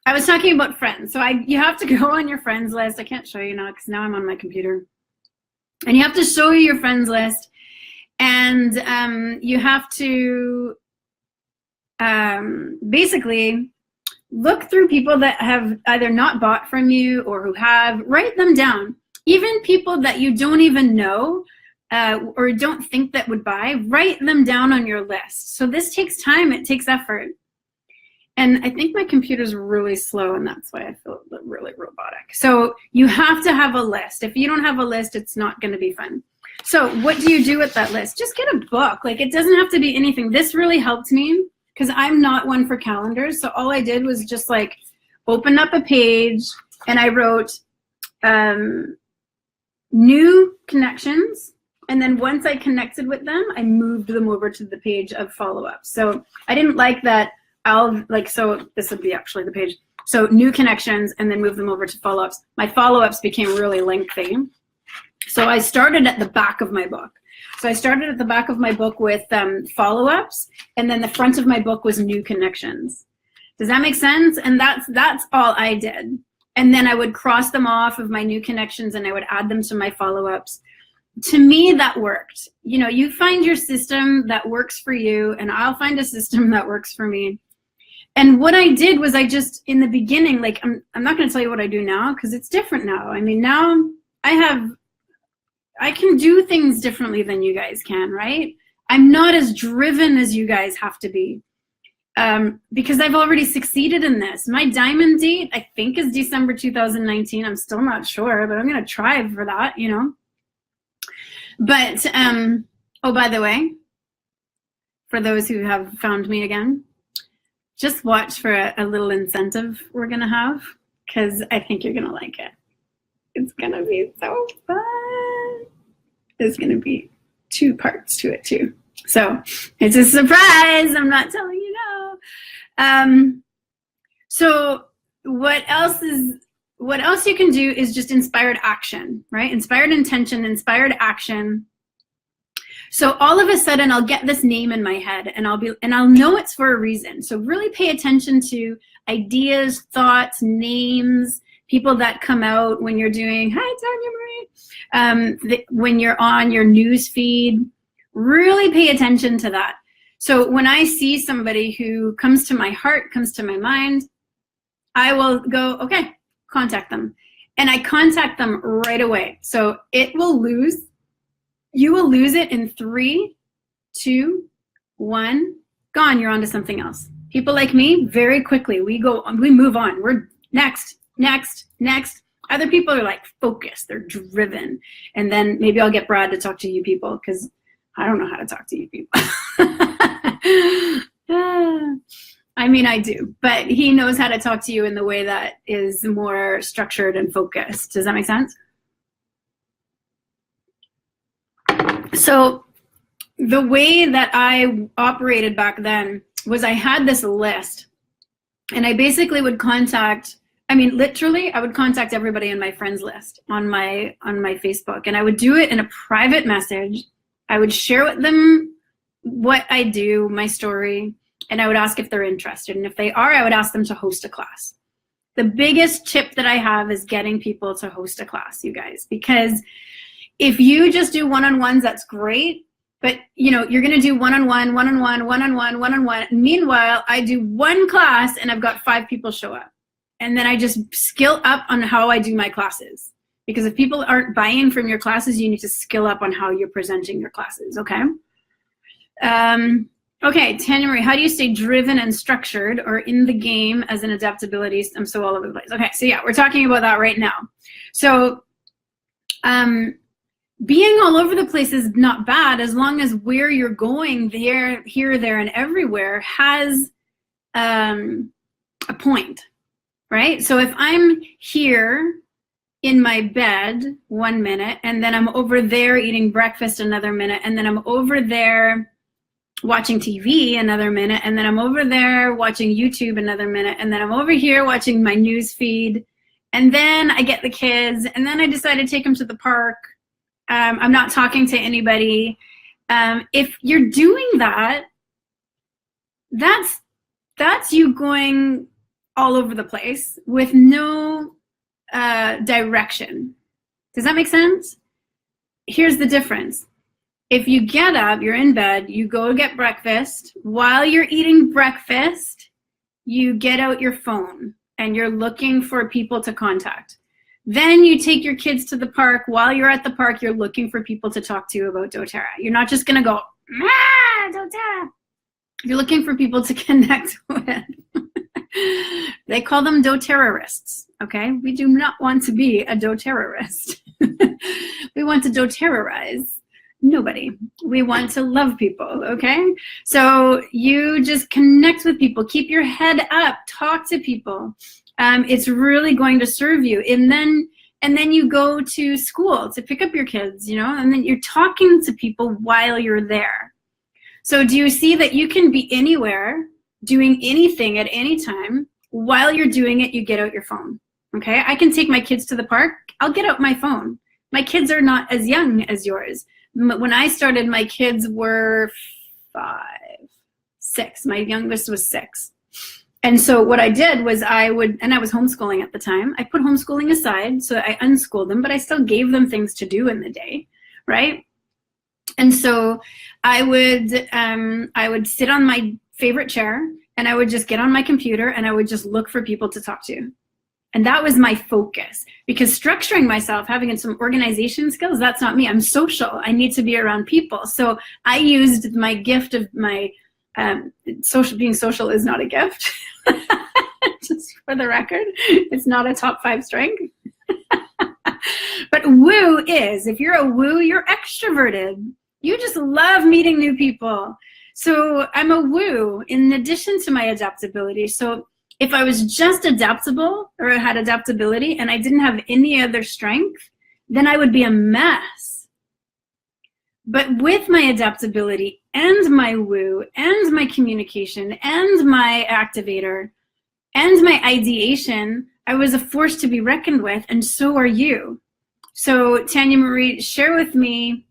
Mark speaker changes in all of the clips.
Speaker 1: I was talking about friends. So you have to go on your friends list. I can't show you now because now I'm on my computer. And you have to show your friends list. And you have to basically look through people that have either not bought from you or who have, write them down. Even people that you don't even know or don't think that would buy, write them down on your list. So this takes time, it takes effort. And I think my computer's really slow, and that's why I feel really robotic. So you have to have a list. If you don't have a list, it's not going to be fun. So what do you do with that list? Just get a book. Like, it doesn't have to be anything. This really helped me because I'm not one for calendars. So all I did was just like open up a page and I wrote new connections. And then once I connected with them, I moved them over to the page of follow-ups. So I didn't like that. So this would be actually the page. So new connections and then move them over to follow-ups. My follow-ups became really lengthy. So I started at the back of my book. So I started at the back of my book with follow-ups, and then the front of my book was new connections. Does that make sense? And that's all I did. And then I would cross them off of my new connections and I would add them to my follow-ups. To me, that worked. You know, you find your system that works for you, and I'll find a system that works for me. And what I did was I just, in the beginning, like, I'm not going to tell you what I do now because it's different now. I mean, now I can do things differently than you guys can, right? I'm not as driven as you guys have to be because I've already succeeded in this. My diamond date, I think, is December 2019. I'm still not sure, but I'm going to try for that, you know. But, oh, by the way, for those who have found me again, just watch for a little incentive we're going to have because I think you're going to like it. It's going to be so fun. There's going to be 2 parts to it too. So it's a surprise. I'm not telling you now. So what else you can do is just inspired action, right? Inspired intention, inspired action. So all of a sudden I'll get this name in my head and I'll know it's for a reason. So really pay attention to ideas, thoughts, names, people that come out when you're doing, hi, Tanya Marie, when you're on your news feed. Really pay attention to that. So when I see somebody who comes to my heart, comes to my mind, I will go, okay, contact them. And I contact them right away. So you will lose it in 3, 2, 1, gone. You're on to something else. People like me, very quickly, we move on. We're next. Other people are like focused, they're driven. And then maybe I'll get Brad to talk to you people because I don't know how to talk to you people. I mean, I do, but he knows how to talk to you in the way that is more structured and focused. Does that make sense? So the way that I operated back then was I had this list and I basically would contact, literally I would contact everybody in my friends list on my Facebook, and I would do it in a private message. I would share with them what I do, my story, and I would ask if they're interested. And if they are, I would ask them to host a class. The biggest tip that I have is getting people to host a class, you guys, because if you just do one-on-ones, that's great. But you're going to do one-on-one, one-on-one, one-on-one, one-on-one. Meanwhile, I do one class and I've got 5 people show up. And then I just skill up on how I do my classes. Because if people aren't buying from your classes, you need to skill up on how you're presenting your classes, okay? Okay, Tanya Marie, how do you stay driven and structured or in the game as an adaptability? I'm so all over the place. Okay, so yeah, we're talking about that right now. So being all over the place is not bad as long as where you're going, there, here, there, and everywhere has a point, right? So if I'm here in my bed 1 minute, and then I'm over there eating breakfast another minute, and then I'm over there watching TV another minute, and then I'm over there watching YouTube another minute, and then I'm over here watching my news feed, and then I get the kids, and then I decide to take them to the park. I'm not talking to anybody. If you're doing that, that's you going all over the place with no direction. Does that make sense? Here's the difference. If you get up, you're in bed, you go get breakfast. While you're eating breakfast, you get out your phone and you're looking for people to contact. Then you take your kids to the park. While you're at the park, you're looking for people to talk to about doTERRA. You're not just gonna go, doTERRA. You're looking for people to connect with. They call them doTERRorists, okay? We do not want to be a doTERRorist. We want to doTERRorize nobody. We want to love people, okay? So you just connect with people, keep your head up, talk to people. It's really going to serve you. And then you go to school to pick up your kids, you know, and then you're talking to people while you're there. So do you see that you can be anywhere, doing anything at any time? While you're doing it, you get out your phone, okay? I can take my kids to the park. I'll get out my phone. My kids are not as young as yours. When I started, my kids were 6. My youngest was 6. And so what I did was I was homeschooling at the time. I put homeschooling aside, so I unschooled them, but I still gave them things to do in the day, right? And so I would sit on my favorite chair and I would just get on my computer and I would just look for people to talk to. And that was my focus, because structuring myself, having some organization skills, that's not me. I'm social. I need to be around people. So I used my gift of my being social is not a gift. Just for the record, it's not a top 5 strength. But woo is. If you're a woo, you're extroverted. You just love meeting new people. So I'm a woo in addition to my adaptability. So if I was just adaptable or had adaptability and I didn't have any other strength, then I would be a mess. But with my adaptability and my woo and my communication and my activator and my ideation, I was a force to be reckoned with, and so are you. So Tanya Marie, share with me.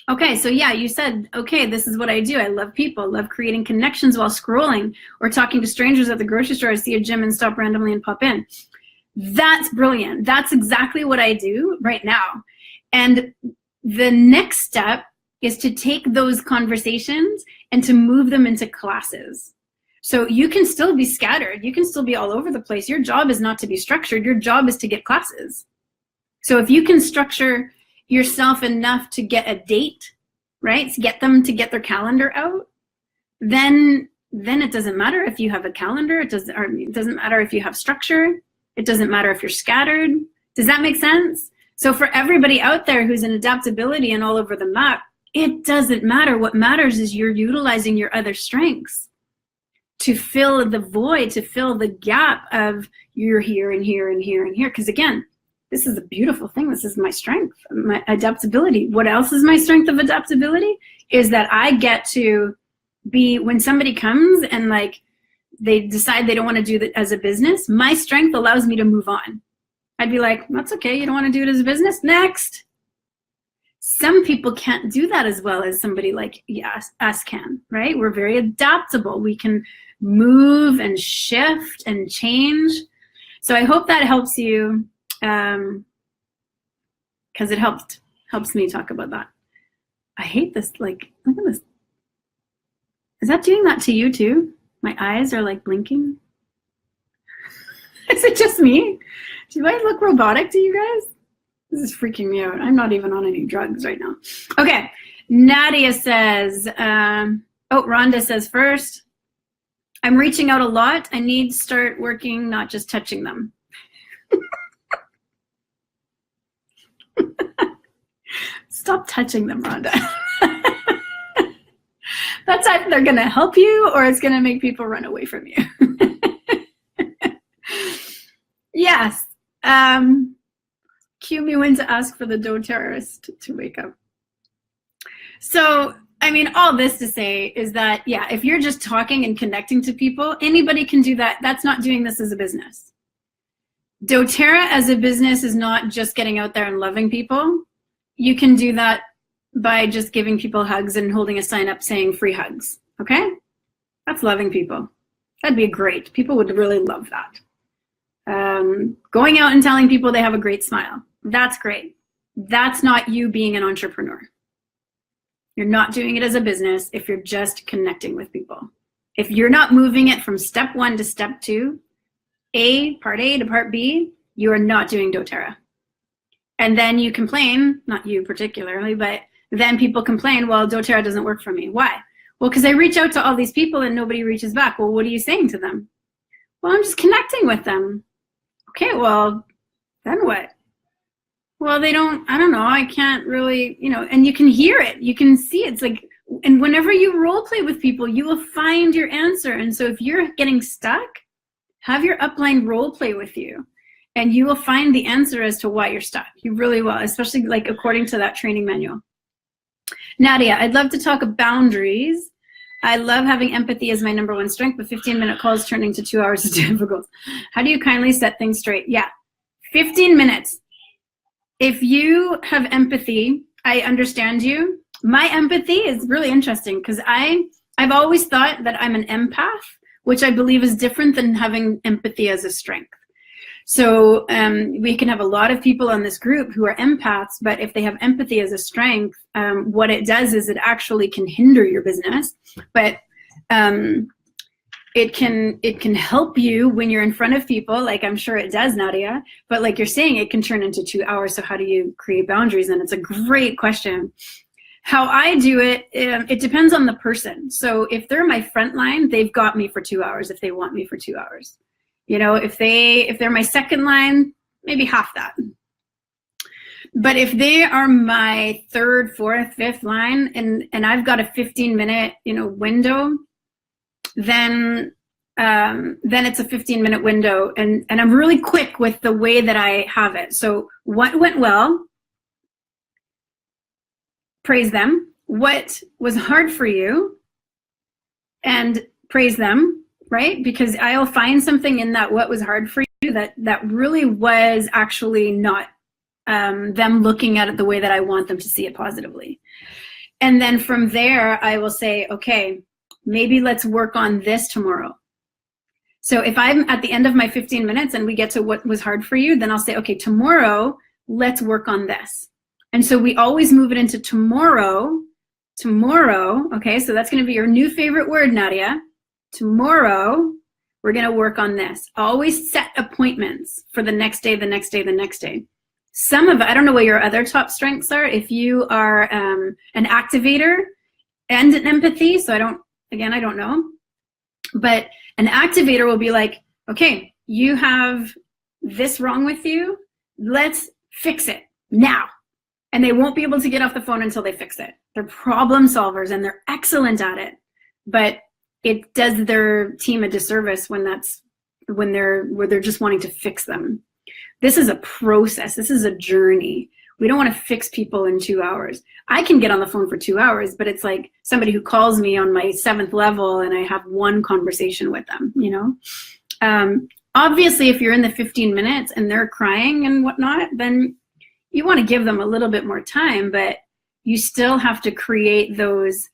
Speaker 1: Okay, so yeah, you said, okay, this is what I do. I love people, love creating connections while scrolling or talking to strangers at the grocery store. I see a gym and stop randomly and pop in. That's brilliant. That's exactly what I do right now. And the next step is to take those conversations and to move them into classes. So you can still be scattered. You can still be all over the place. Your job is not to be structured. Your job is to get classes. So if you can structure yourself enough to get a date, right? To get them to get their calendar out, then it doesn't matter if you have a calendar. It doesn't matter if you have structure. It doesn't matter if you're scattered. Does that make sense? So for everybody out there who's in adaptability and all over the map, it doesn't matter. What matters is you're utilizing your other strengths to fill the void, to fill the gap of you're here and here and here and here. Because again, this is a beautiful thing. This is my strength, my adaptability. What else is my strength of adaptability? Is that I get to be, when somebody comes and like they decide they don't want to do that as a business, my strength allows me to move on. I'd be like, that's okay. You don't want to do it as a business? Next. Some people can't do that as well as somebody like us can, right? We're very adaptable. We can move and shift and change. So I hope that helps you, because it helps me talk about that. I hate this, like, look at this. Is that doing that to you too? My eyes are like blinking. Is it just me? Do I look robotic to you guys? This is freaking me out. I'm not even on any drugs right now. Okay, Nadia says, Rhonda says first, I'm reaching out a lot. I need to start working, not just touching them. Stop touching them, Rhonda. That's either going to help you or it's going to make people run away from you. Yes. Cue me when to ask for the doTERRorist to wake up. So, I mean, all this to say is that, yeah, if you're just talking and connecting to people, anybody can do that. That's not doing this as a business. doTERRA as a business is not just getting out there and loving people. You can do that by just giving people hugs and holding a sign up saying free hugs, okay? That's loving people. That'd be great. People would really love that. Going out and telling people they have a great smile. That's great. That's not you being an entrepreneur. You're not doing it as a business if you're just connecting with people. If you're not moving it from step 1 to step 2, part A to part B, you are not doing doTERRA. And then you complain, not you particularly, but then people complain, well, doTERRA doesn't work for me. Why? Well, because I reach out to all these people and nobody reaches back. Well, what are you saying to them? Well, I'm just connecting with them. Okay, well, then what? Well, I don't know, I can't really, and you can hear it, you can see it. It's like, and whenever you role play with people, you will find your answer. And so if you're getting stuck, have your upline role play with you and you will find the answer as to why you're stuck. You really will, especially like according to that training manual. Nadia, I'd love to talk about boundaries. I love having empathy as my #1 strength, but 15-minute calls turning to 2 hours is difficult. How do you kindly set things straight? Yeah, 15 minutes. If you have empathy, I understand you. My empathy is really interesting because I've always thought that I'm an empath, which I believe is different than having empathy as a strength. So we can have a lot of people on this group who are empaths, but if they have empathy as a strength, what it does is it actually can hinder your business, but it can help you when you're in front of people, like I'm sure it does, Nadia, but like you're saying, it can turn into 2 hours. So how do you create boundaries? And it's a great question. How I do it, it depends on the person. So if they're my front line, they've got me for 2 hours if they want me for 2 hours. If they're my second line, maybe half that. But if they are my third, fourth, fifth line, and I've got a 15-minute, window, then it's a 15-minute window, and I'm really quick with the way that I have it. So what went well? Praise them. What was hard for you? And praise them. Right? Because I'll find something in that what was hard for you that really was actually not them looking at it the way that I want them to see it positively. And then from there, I will say, okay, maybe let's work on this tomorrow. So if I'm at the end of my 15 minutes and we get to what was hard for you, then I'll say, okay, tomorrow, let's work on this. And so we always move it into tomorrow. Okay, so that's going to be your new favorite word, Nadia. Tomorrow, we're going to work on this. Always set appointments for the next day, the next day, the next day. I don't know what your other top strengths are. If you are an activator and an empathy, so I don't know. But an activator will be like, okay, you have this wrong with you. Let's fix it now. And they won't be able to get off the phone until they fix it. They're problem solvers and they're excellent at it. But it does their team a disservice when they're just wanting to fix them. This is a process. This is a journey. We don't want to fix people in 2 hours. I can get on the phone for 2 hours, but it's like somebody who calls me on my 7th level and I have one conversation with them, Obviously, if you're in the 15 minutes and they're crying and whatnot, then you want to give them a little bit more time, but you still have to create those.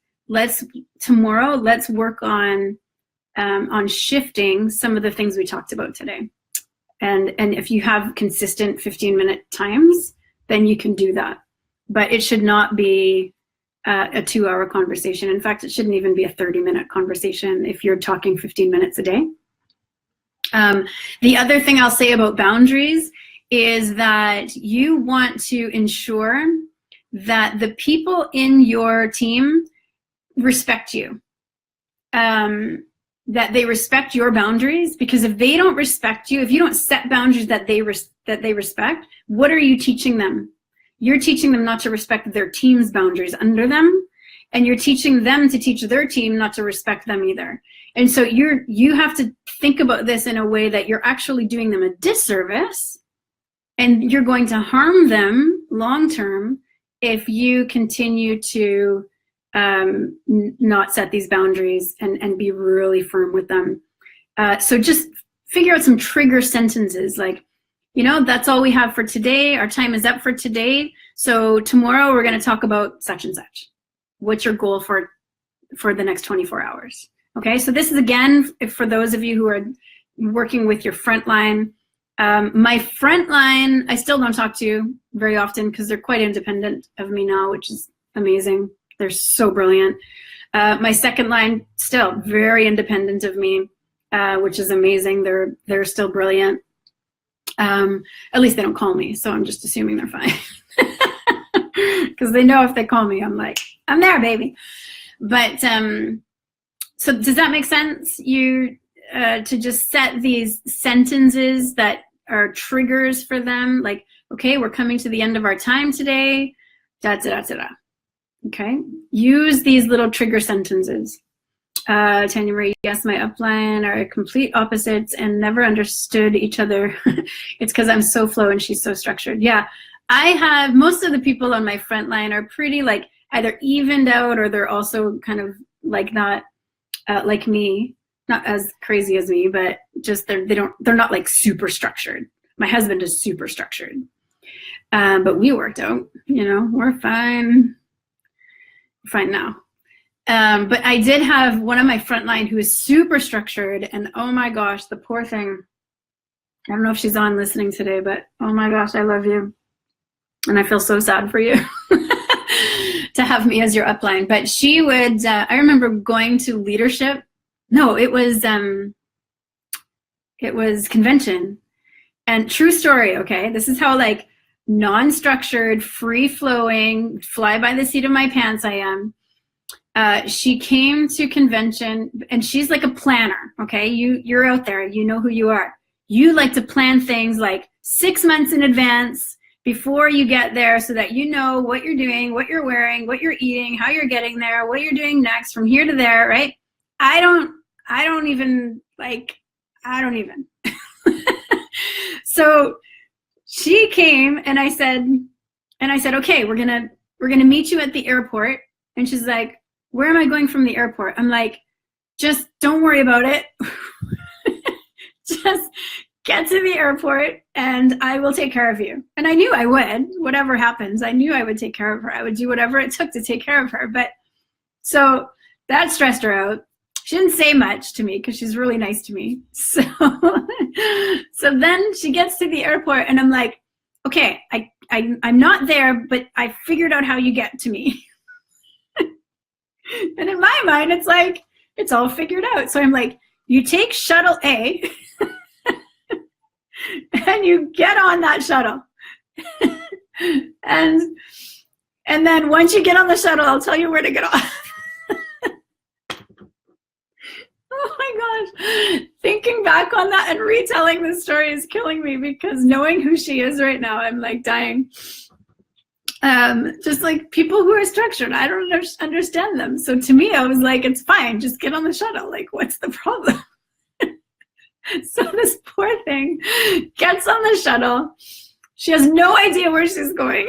Speaker 1: Tomorrow, let's work on shifting some of the things we talked about today. And if you have consistent 15-minute times, then you can do that. But it should not be a 2-hour conversation. In fact, it shouldn't even be a 30-minute conversation if you're talking 15 minutes a day. The other thing I'll say about boundaries is that you want to ensure that the people in your team respect you, that they respect your boundaries, because if they don't respect you, if you don't set boundaries that they respect, what are you teaching them? You're teaching them not to respect their team's boundaries under them, and you're teaching them to teach their team not to respect them either. And so you have to think about this in a way that you're actually doing them a disservice, and you're going to harm them long term if you continue to not set these boundaries and be really firm with them. So just figure out some trigger sentences like, that's all we have for today. Our time is up for today. So tomorrow we're going to talk about such and such. What's your goal for the next 24 hours? Okay, so this is again for those of you who are working with your frontline. My frontline, I still don't talk to very often because they're quite independent of me now, which is amazing. They're so brilliant. My second line, still very independent of me, which is amazing. They're still brilliant. At least they don't call me, so I'm just assuming they're fine. Because they know if they call me, I'm like, I'm there, baby. But so does that make sense? You to just set these sentences that are triggers for them, like, okay, we're coming to the end of our time today, da da da da da. Okay, use these little trigger sentences. Tanya Marie, yes, my upline are complete opposites and never understood each other. It's because I'm so flow and she's so structured. Yeah, I have, most of the people on my front line are pretty like either evened out or they're also kind of like not like me, not as crazy as me, but just they're not like super structured. My husband is super structured, but we worked out, you know, we're fine now. But I did have one of my frontline who is super structured, and oh my gosh, the poor thing. I don't know if she's on listening today, but oh my gosh, I love you. And I feel so sad for you to have me as your upline. But she would, I remember going to leadership. No, it was convention. And true story, okay? This is how like non-structured, free-flowing, fly by the seat of my pants I am. She came to convention, and she's like a planner, okay? You're out there, you know who you are. You like to plan things like 6 months in advance before you get there so that you know what you're doing, what you're wearing, what you're eating, how you're getting there, what you're doing next from here to there, right? I don't even. So she came and I said, okay, we're gonna meet you at the airport. And she's like, where am I going from the airport? I'm like, just don't worry about it. Just get to the airport and I will take care of you. And I knew I would, whatever happens, I knew I would take care of her. I would do whatever it took to take care of her. But so that stressed her out. She didn't say much to me because she's really nice to me. So, so then she gets to the airport and I'm like, okay, I'm not there, but I figured out how you get to me. And in my mind, it's like, it's all figured out. So I'm like, you take shuttle A and you get on that shuttle. and then once you get on the shuttle, I'll tell you where to get off. Oh my gosh. Thinking back on that and retelling the story is killing me because knowing who she is right now, I'm like dying. Just like people who are structured, I don't understand them. So to me, I was like, it's fine, just get on the shuttle. Like, what's the problem? So this poor thing gets on the shuttle. She has no idea where she's going.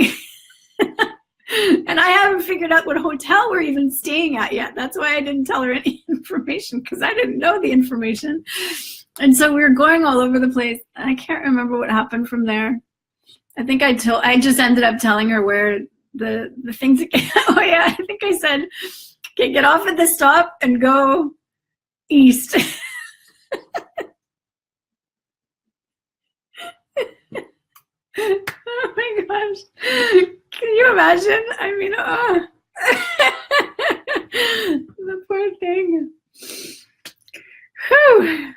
Speaker 1: And I haven't figured out what hotel we're even staying at yet. That's why I didn't tell her any information, because I didn't know the information. And so we were going all over the place. I can't remember what happened from there. I think I just ended up telling her where the things. Oh yeah, I think I said, okay, get off at the stop and go east. Oh my gosh. Can you imagine? I mean, oh. The poor thing. Whew.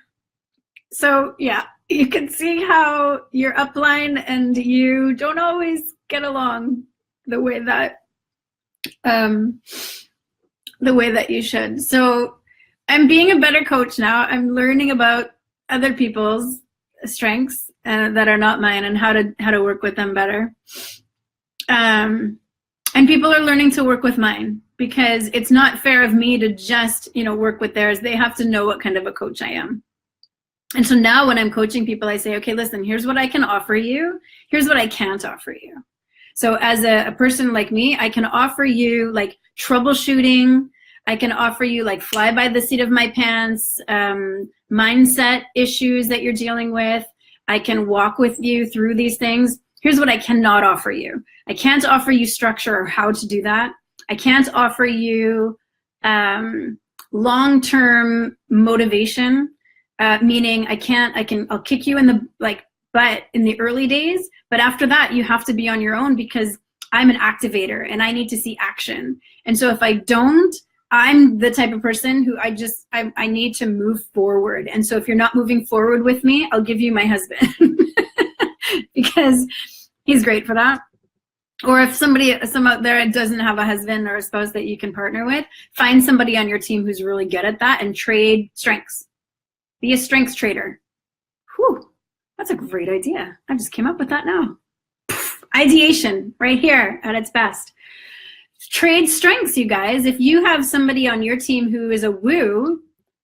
Speaker 1: So yeah, you can see how your upline and you don't always get along the way that you should. So I'm being a better coach now. I'm learning about other people's strengths that are not mine and how to work with them better. And people are learning to work with mine because it's not fair of me to just, work with theirs. They have to know what kind of a coach I am. And so now when I'm coaching people, I say, okay, listen, here's what I can offer you. Here's what I can't offer you. So as a person like me, I can offer you like troubleshooting. I can offer you like fly by the seat of my pants, mindset issues that you're dealing with. I can walk with you through these things. Here's what I cannot offer you. I can't offer you structure or how to do that. I can't offer you long-term motivation, meaning I'll kick you in the butt in the early days, but after that you have to be on your own because I'm an activator and I need to see action. And so if I don't, I'm the type of person who I need to move forward. And so if you're not moving forward with me, I'll give you my husband because he's great for that. Or if some out there doesn't have a husband or a spouse that you can partner with, find somebody on your team who's really good at that and trade strengths. Be a strengths trader. Whew, that's a great idea. I just came up with that now. Ideation right here at its best. Trade strengths, you guys. If you have somebody on your team who is a woo,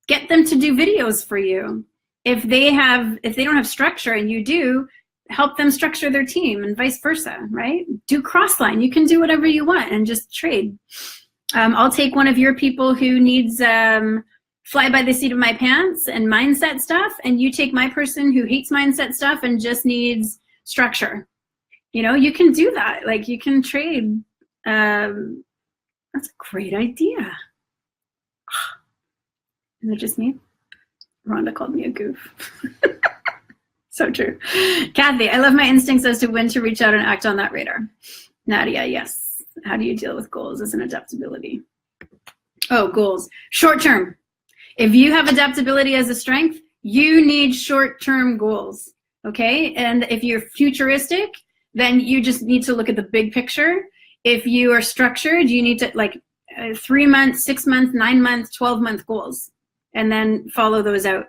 Speaker 1: get them to do videos for you. If they don't have structure and you do, help them structure their team and vice versa, right? Do crossline. You can do whatever you want and just trade. I'll take one of your people who needs fly by the seat of my pants and mindset stuff, and you take my person who hates mindset stuff and just needs structure. You know, you can do that. Like, you can trade. That's a great idea. Is it just me? Rhonda called me a goof. So true. Kathy, I love my instincts as to when to reach out and act on that radar. Nadia, yes. How do you deal with goals as an adaptability? Oh, goals. Short term. If you have adaptability as a strength, you need short-term goals, okay? And if you're futuristic, then you just need to look at the big picture. If you are structured, you need to 3 months, 6 months, 9 months, 12-month goals, and then follow those out.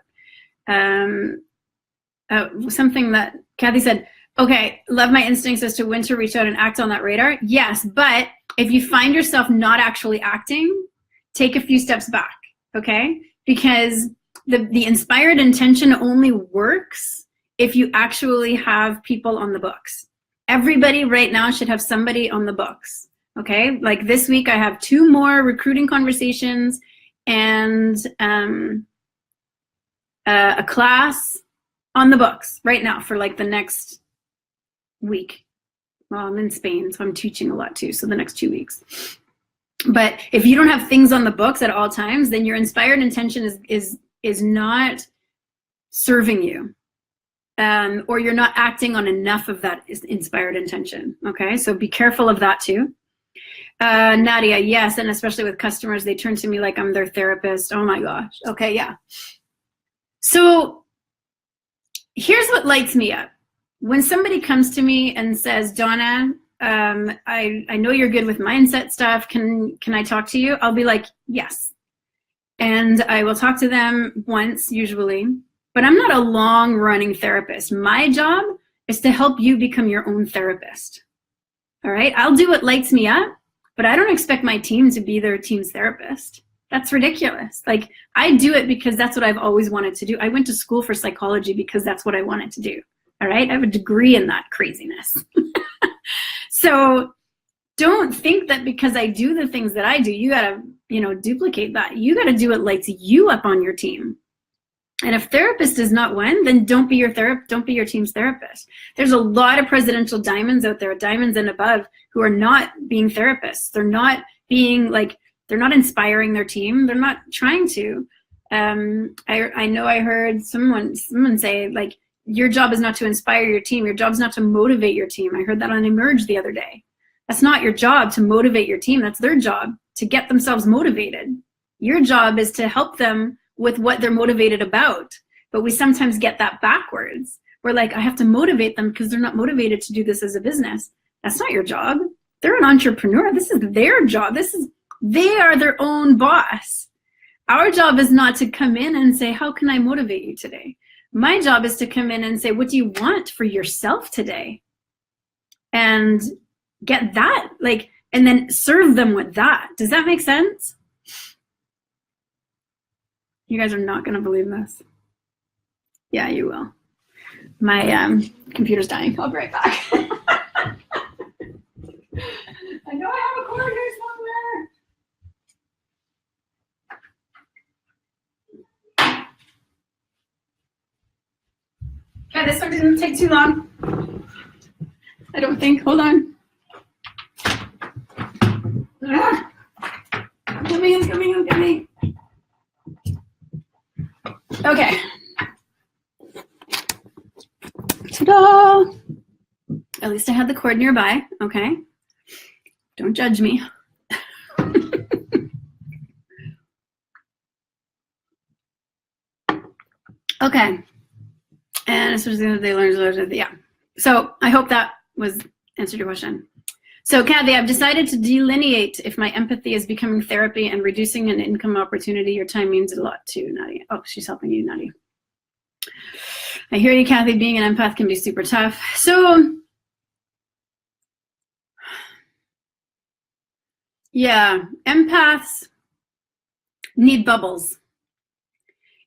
Speaker 1: Something that Kathy said, okay, love my instincts as to when to reach out and act on that radar. Yes, but if you find yourself not actually acting, take a few steps back, okay? Because the inspired intention only works if you actually have people on the books. Everybody right now should have somebody on the books, okay? Like this week I have 2 more recruiting conversations and a class on the books right now for like the next week. Well, I'm in Spain, so I'm teaching a lot too, so the next 2 weeks. But if you don't have things on the books at all times, then your inspired intention is not serving you. Or you're not acting on enough of that inspired intention, okay? So be careful of that too. Nadia, yes, and especially with customers, they turn to me like I'm their therapist. Oh my gosh, okay, yeah. So here's what lights me up. When somebody comes to me and says, Donna, I know you're good with mindset stuff, can I talk to you? I'll be like, yes. And I will talk to them once, usually. But I'm not a long-running therapist. My job is to help you become your own therapist. All right? I'll do what lights me up, but I don't expect my team to be their team's therapist. That's ridiculous. Like, I do it because that's what I've always wanted to do. I went to school for psychology because that's what I wanted to do. All right? I have a degree in that craziness. So don't think that because I do the things that I do, you gotta, duplicate that. You gotta do what lights you up on your team. And if therapist is not one, then don't be your team's therapist. There's a lot of presidential diamonds out there, diamonds and above, who are not being therapists. They're not being they're not inspiring their team. They're not trying to. I know I heard someone say, like, your job is not to inspire your team. Your job is not to motivate your team. I heard that on Emerge the other day. That's not your job to motivate your team. That's their job to get themselves motivated. Your job is to help them with what they're motivated about. But we sometimes get that backwards. We're like, I have to motivate them because they're not motivated to do this as a business. That's not your job. They're an entrepreneur. This is their job. They are their own boss. Our job is not to come in and say, how can I motivate you today? My job is to come in and say, what do you want for yourself today? And get that, and then serve them with that. Does that make sense? You guys are not going to believe this. Yeah, you will. My computer's dying. I'll be right back. I know I have a cord here somewhere. Okay, this one didn't take too long. I don't think. Hold on. It's coming. Okay. Ta-da! At least I had the cord nearby, okay? Don't judge me. Okay. And as soon as they learn, yeah. So I hope that was answered your question. So Kathy, I've decided to delineate if my empathy is becoming therapy and reducing an income opportunity. Your time means a lot too, Nadia. Oh, she's helping you, Nadia. I hear you, Kathy. Being an empath can be super tough. So, yeah, empaths need bubbles.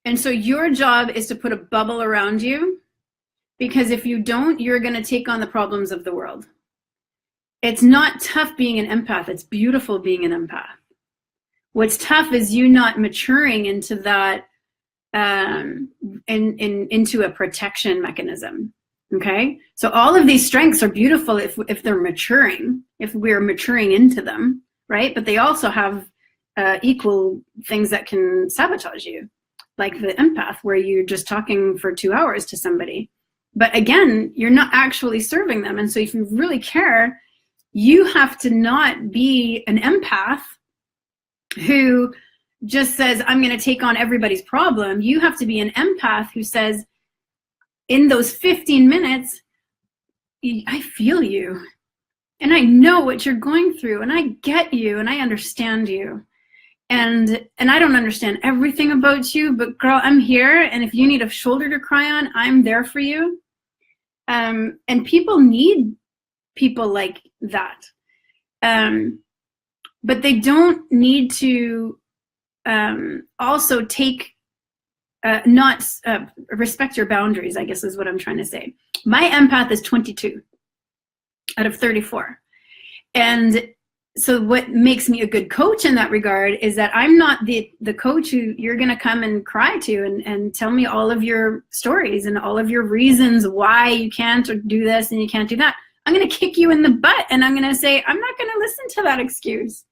Speaker 1: And so your job is to put a bubble around you, because if you don't, you're going to take on the problems of the world. It's not tough being an empath. It's beautiful being an empath. What's tough is you not maturing into that, into a protection mechanism. Okay, so all of these strengths are beautiful if they're maturing, if we're maturing into them, right? But they also have equal things that can sabotage you, like the empath, where you're just talking for 2 hours to somebody. But again, you're not actually serving them. And so if you really care, you have to not be an empath who just says, I'm going to take on everybody's problem. You have to be an empath who says, in those 15 minutes, I feel you. And I know what you're going through. And I get you. And I understand you. And I don't understand everything about you. But girl, I'm here. And if you need a shoulder to cry on, I'm there for you. And people need people like that. But they don't need to also take, not respect your boundaries, I guess is what I'm trying to say. My empath is 22 out of 34. And so what makes me a good coach in that regard is that I'm not the coach who you're going to come and cry to and tell me all of your stories and all of your reasons why you can't do this and you can't do that. I'm going to kick you in the butt and I'm going to say, I'm not going to listen to that excuse.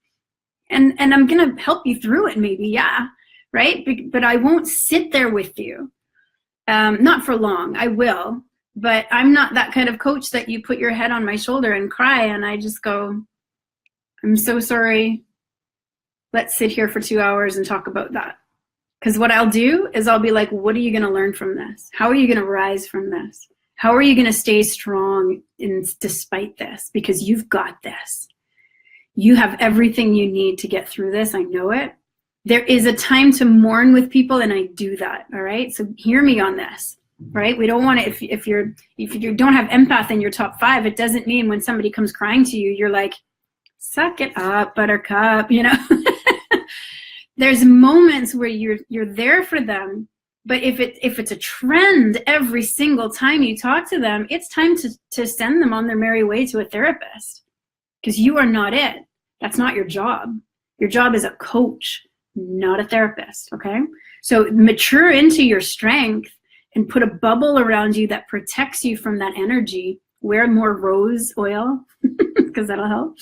Speaker 1: And I'm going to help you through it maybe, yeah, right? But I won't sit there with you. Not for long, I will. But I'm not that kind of coach that you put your head on my shoulder and cry and I just go, I'm so sorry. Let's sit here for 2 hours and talk about that. Because what I'll do is I'll be like, what are you going to learn from this? How are you going to rise from this? How are you going to stay strong despite this? Because you've got this. You have everything you need to get through this. I know it. There is a time to mourn with people, and I do that. All right. So hear me on this. Right. We don't want to, if you don't have empath in your top 5, it doesn't mean when somebody comes crying to you, you're like, suck it up, buttercup, you know. There's moments where you're there for them, but if it's a trend every single time you talk to them, it's time to send them on their merry way to a therapist, because you are not it. That's not your job. Your job is a coach, not a therapist. Okay, so mature into your strength and put a bubble around you that protects you from that energy. Wear more rose oil because that'll help.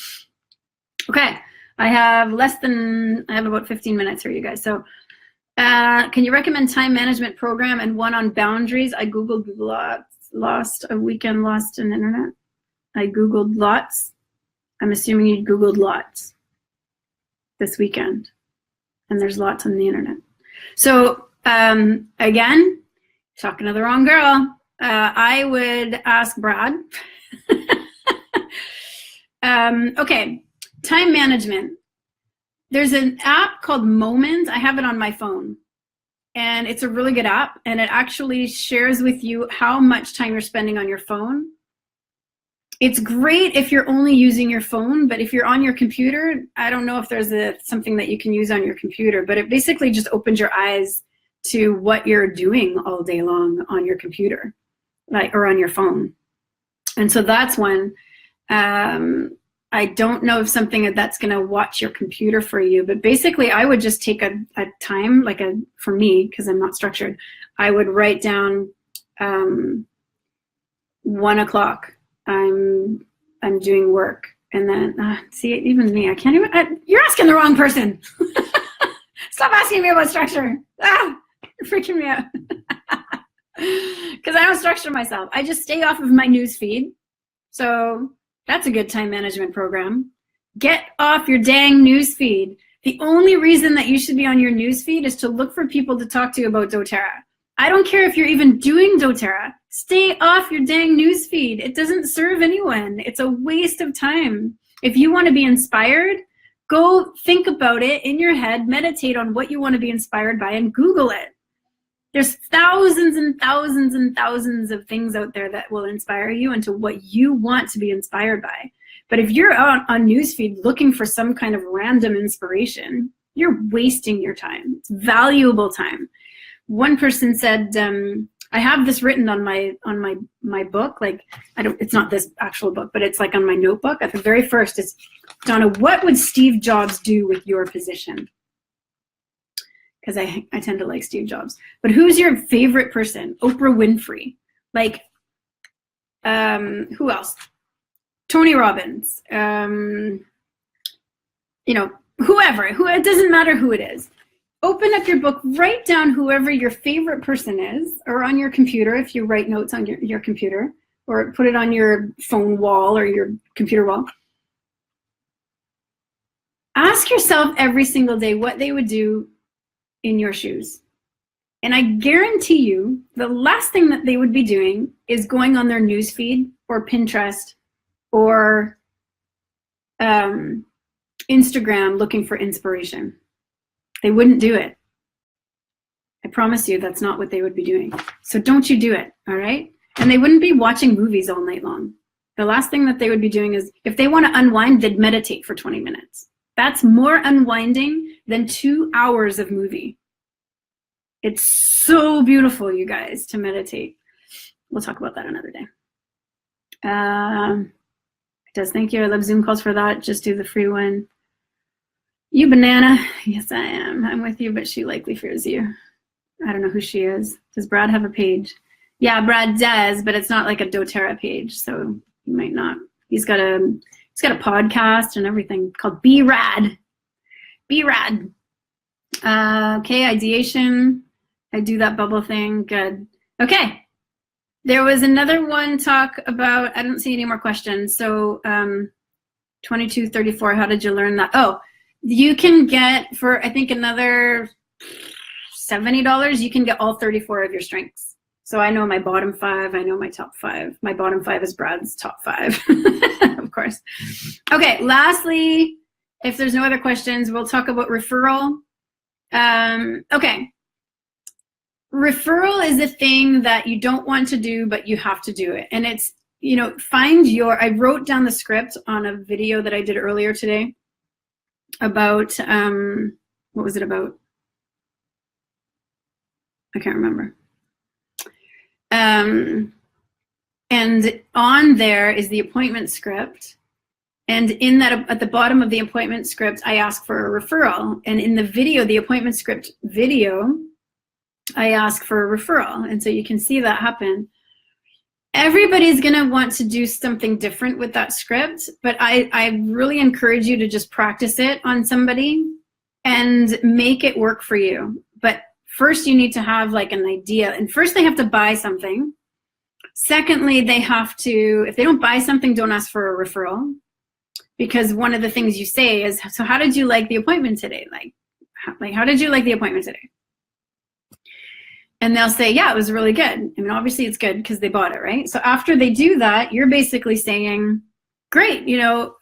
Speaker 1: Okay, I have about 15 minutes here, you guys. So can you recommend time management program and one on boundaries? I Googled lost a weekend lost in the internet. I Googled lots. I'm assuming you Googled lots this weekend. And there's lots on the internet. So again, talking to the wrong girl. I would ask Brad. Okay. Time management. There's an app called Moment. I have it on my phone. And it's a really good app. And it actually shares with you how much time you're spending on your phone. It's great if you're only using your phone, but if you're on your computer, I don't know if there's something that you can use on your computer, but it basically just opens your eyes to what you're doing all day long on your computer, or on your phone. And so that's one. I don't know if something that's going to watch your computer for you, but basically I would just take a time, for me, because I'm not structured, I would write down 1 o'clock. I'm doing work. And then, see, even me, I can't even, you're asking the wrong person. Stop asking me about structure. You're freaking me out. Because I don't structure myself. I just stay off of my news feed. So that's a good time management program. Get off your dang news feed. The only reason that you should be on your news feed is to look for people to talk to about doTERRA. I don't care if you're even doing doTERRA. Stay off your dang news feed. It doesn't serve anyone. It's a waste of time. If you want to be inspired, go think about it in your head, meditate on what you want to be inspired by, and Google it. There's thousands and thousands and thousands of things out there that will inspire you into what you want to be inspired by. But if you're on newsfeed looking for some kind of random inspiration, you're wasting your time. It's valuable time. One person said, I have this written on my book. Like, it's not this actual book, but it's like on my notebook. At the very first, it's, Donna, what would Steve Jobs do with your position? Because I tend to like Steve Jobs. But who's your favorite person? Oprah Winfrey. Like, who else? Tony Robbins. You know, whoever. It doesn't matter who it is. Open up your book, write down whoever your favorite person is, or on your computer if you write notes on your computer, or put it on your phone wall or your computer wall. Ask yourself every single day what they would do in your shoes. And I guarantee you the last thing that they would be doing is going on their newsfeed or Pinterest or Instagram looking for inspiration. They wouldn't do it. I promise you that's not what they would be doing. So don't you do it, all right? And they wouldn't be watching movies all night long. The last thing that they would be doing is, if they want to unwind, they'd meditate for 20 minutes. That's more unwinding than 2 hours of movie. It's so beautiful, you guys, to meditate. We'll talk about that another day. It does, thank you. I love Zoom calls for that. Just do the free one. You banana. Yes, I am. I'm with you, but she likely fears you. I don't know who she is. Does Brad have a page? Yeah, Brad does, but it's not like a doTERRA page, so he might not. He's got a podcast and everything called Be Rad. Be Rad. Okay, ideation. I do that bubble thing. Good. Okay. There was another one talk about, I don't see any more questions. So 2234, how did you learn that? Oh, you can get, for I think another $70, you can get all 34 of your strengths. So I know my bottom 5, I know my top 5. My bottom 5 is Brad's top 5, of course. Okay, lastly, if there's no other questions, we'll talk about referral. Okay. Referral is a thing that you don't want to do, but you have to do it. And it's, you know, I wrote down the script on a video that I did earlier today about, what was it about? I can't remember. And on there is the appointment script. And in that, at the bottom of the appointment script, I ask for a referral. And in the video, the appointment script video, I ask for a referral. And so you can see that happen. Everybody's going to want to do something different with that script, but I really encourage you to just practice it on somebody and make it work for you. But first you need to have like an idea. And first they have to buy something. Secondly, they have to, if they don't buy something, don't ask for a referral. Because one of the things you say is, so how did you like the appointment today? Like how did you like the appointment today? And they'll say, yeah, it was really good. I mean, obviously it's good because they bought it, right? So after they do that, you're basically saying, great, you know,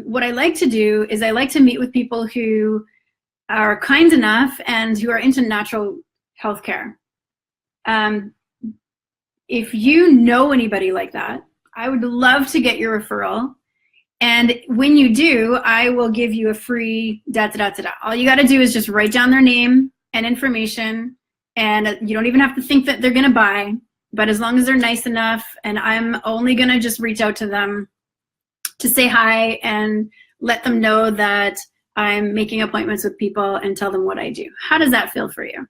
Speaker 1: what I like to do is I like to meet with people who are kind enough and who are into natural healthcare. If you know anybody like that, I would love to get your referral. And when you do, I will give you a free da-da-da-da-da. All you got to do is just write down their name and information. And you don't even have to think that they're going to buy, but as long as they're nice enough, and I'm only going to just reach out to them to say hi and let them know that I'm making appointments with people and tell them what I do. How does that feel for you?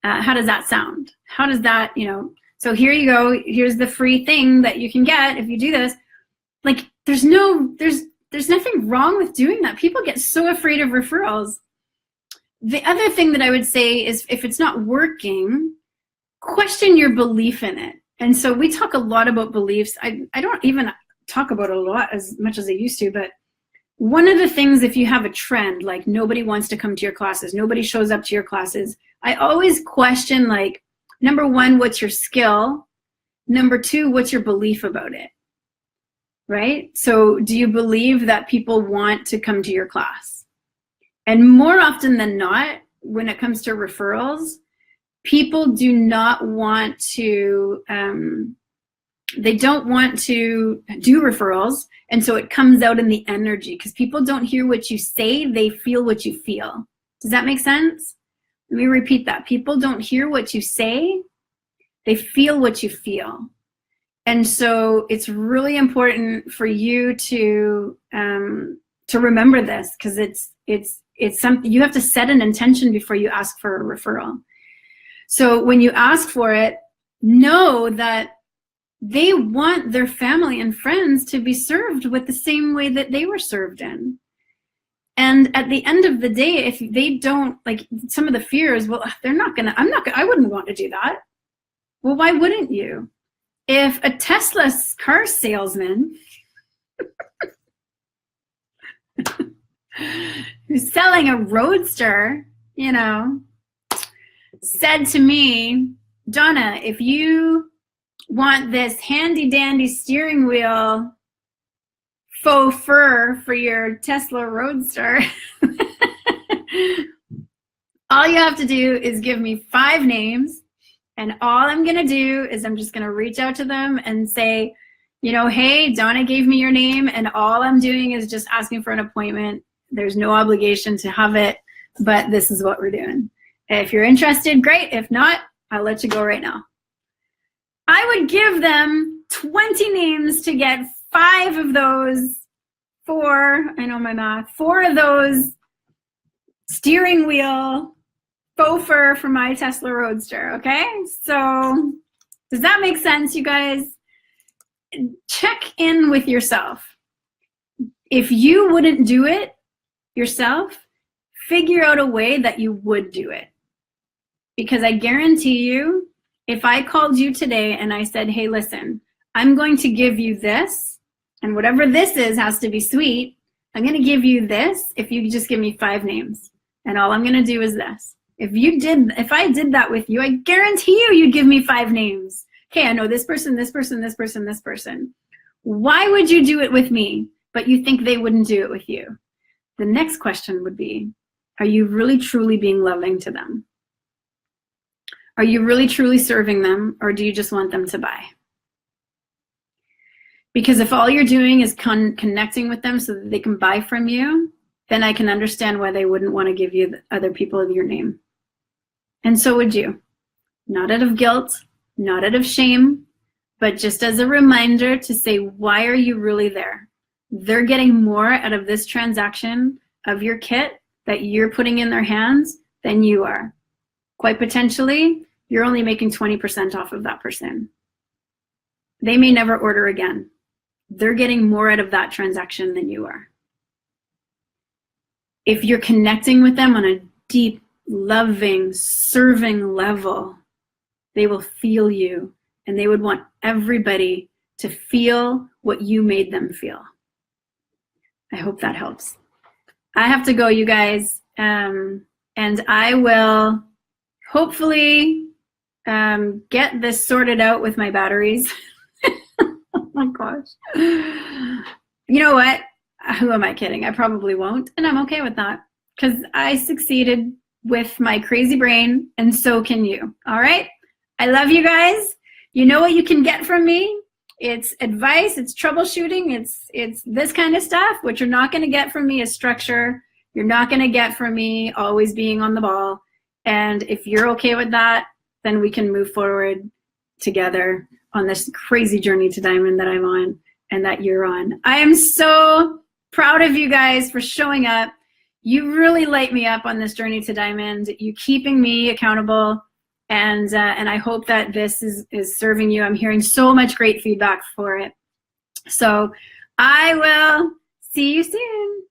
Speaker 1: How does that sound? How does that, you know, so here you go. Here's the free thing that you can get if you do this. Like there's nothing wrong with doing that. People get so afraid of referrals. The other thing that I would say is if it's not working, question your belief in it. And so we talk a lot about beliefs. I don't even talk about it a lot as much as I used to, but one of the things, if you have a trend, like nobody wants to come to your classes, nobody shows up to your classes, I always question, like, number one, what's your skill? Number two, what's your belief about it? Right? So do you believe that people want to come to your class? And more often than not, when it comes to referrals, people do not want to, they don't want to do referrals. And so it comes out in the energy, because people don't hear what you say, they feel what you feel. Does that make sense? Let me repeat that. People don't hear what you say, they feel what you feel. And so it's really important for you to remember this, because it's something you have to set an intention before you ask for a referral. So when you ask for it, know that they want their family and friends to be served with the same way that they were served in. And at the end of the day, if they don't, like, some of the fears, well, they're not gonna, I wouldn't want to do that. Well, why wouldn't you? If a Tesla car salesman who's selling a Roadster, you know, said to me, Donna, if you want this handy dandy steering wheel faux fur for your Tesla Roadster, all you have to do is give me 5 names, and all I'm gonna do is I'm just gonna reach out to them and say, you know, hey, Donna gave me your name, and all I'm doing is just asking for an appointment. There's no obligation to have it, but this is what we're doing. If you're interested, great. If not, I'll let you go right now. I would give them 20 names to get 5 of those, 4, I know my math, 4 of those steering wheel faux fur for my Tesla Roadster, okay? So does that make sense, you guys? Check in with yourself. If you wouldn't do it yourself, figure out a way that you would do it. Because I guarantee you, if I called you today and I said, hey, listen, I'm going to give you this, and whatever this is has to be sweet, I'm going to give you this if you just give me 5 names. And all I'm going to do is this. If I did that with you, I guarantee you, you'd give me 5 names. Okay, I know this person, this person, this person, this person. Why would you do it with me, but you think they wouldn't do it with you? The next question would be, are you really truly being loving to them? Are you really truly serving them, or do you just want them to buy? Because if all you're doing is connecting with them so that they can buy from you, then I can understand why they wouldn't want to give you other people your name. And so would you. Not out of guilt, not out of shame, but just as a reminder to say, why are you really there? They're getting more out of this transaction of your kit that you're putting in their hands than you are. Quite potentially, you're only making 20% off of that person. They may never order again. They're getting more out of that transaction than you are. If you're connecting with them on a deep, loving, serving level, they will feel you, and they would want everybody to feel what you made them feel. I hope that helps. I have to go, you guys, and I will hopefully get this sorted out with my batteries. Oh my gosh. You know what? Who am I kidding? I probably won't, and I'm okay with that, because I succeeded with my crazy brain, and so can you. All right? I love you guys. You know what you can get from me? It's advice, it's troubleshooting, it's this kind of stuff. What you're not going to get from me is structure. You're not going to get from me always being on the ball. And if you're okay with that, then we can move forward together on this crazy journey to diamond that I'm on and that you're on. I am so proud of you guys for showing up. You really light me up on this journey to diamond. You keeping me accountable. And I hope that this is serving you. I'm hearing so much great feedback for it. So I will see you soon.